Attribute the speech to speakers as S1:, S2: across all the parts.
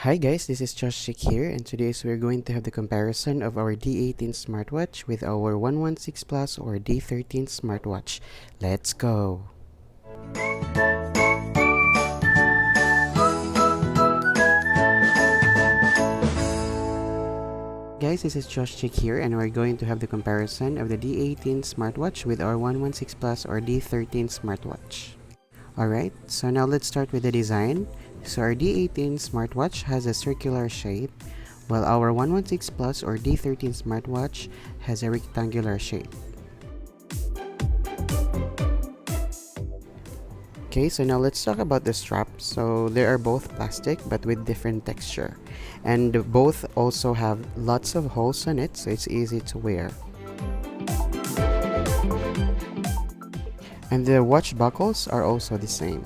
S1: Hi guys, this is Josh here, and today we're going to have the comparison of our D18 smartwatch with our 116 Plus or D13 smartwatch. Let's go! Guys, this is Josh here, and we're going to have the comparison of the D18 smartwatch with our 116 Plus or D13 smartwatch. Alright, so now let's start with the design. So our D18 smartwatch has a circular shape, while our 116 Plus or D13 smartwatch has a rectangular shape. Okay, so now let's talk about the straps. So they are both plastic but with different texture, and both also have lots of holes on it, so it's easy to wear. And the watch buckles are also the same.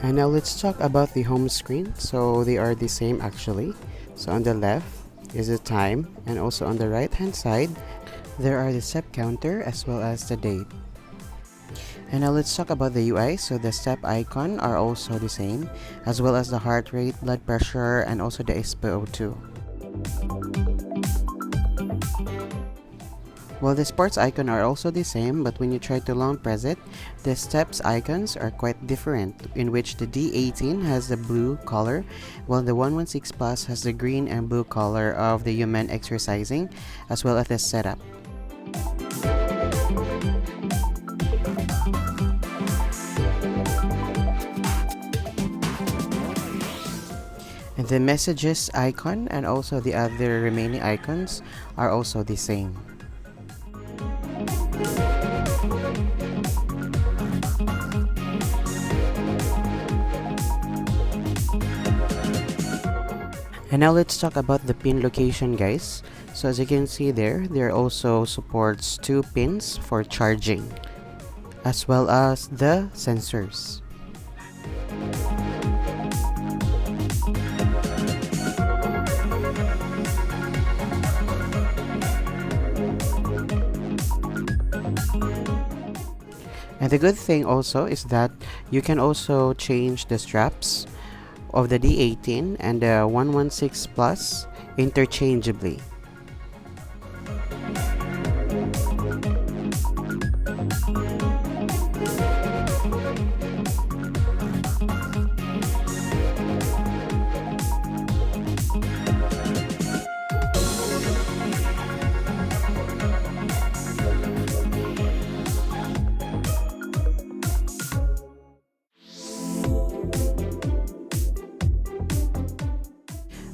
S1: And now let's talk about the home screen. So they are the same actually. So on the left is the time, and also on the right hand side there are the step counter as well as the date. And now let's talk about the UI. So the step icon are also the same, as well as the heart rate, blood pressure, and also the SpO2. Well, the sports icon are also the same, but when you try to long press it, the steps icons are quite different, in which the D18 has the blue color, while the 116 Plus has the green and blue color of the human exercising, as well as the setup. And the messages icon and also the other remaining icons are also the same. And now let's talk about the pin location, guys. So as you can see there also supports 2 pins for charging, as well as the sensors. And the good thing also is that you can also change the straps of the D18 and the 116 Plus interchangeably.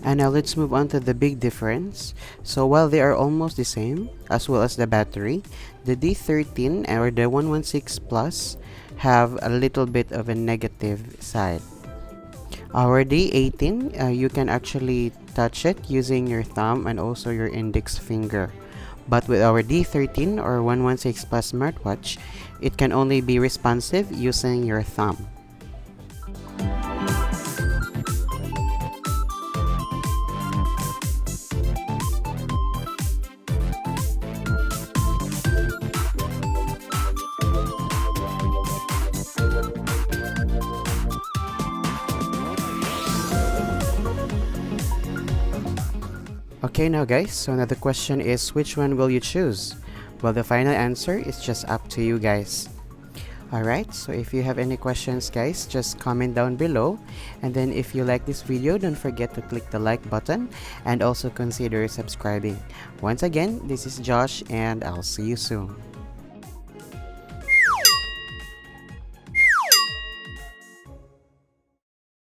S1: And now let's move on to the big difference. So while they are almost the same, as well as the battery, the D13 or the 116 Plus have a little bit of a negative side. Our D18, you can actually touch it using your thumb and also your index finger. But with our D13 or 116 Plus smartwatch, it can only be responsive using your thumb. Okay now guys, so now the question is, which one will you choose? Well, the final answer is just up to you guys. Alright, so if you have any questions guys, just comment down below, and then if you like this video, don't forget to click the like button and also consider subscribing. Once again, this is Josh and I'll see you soon.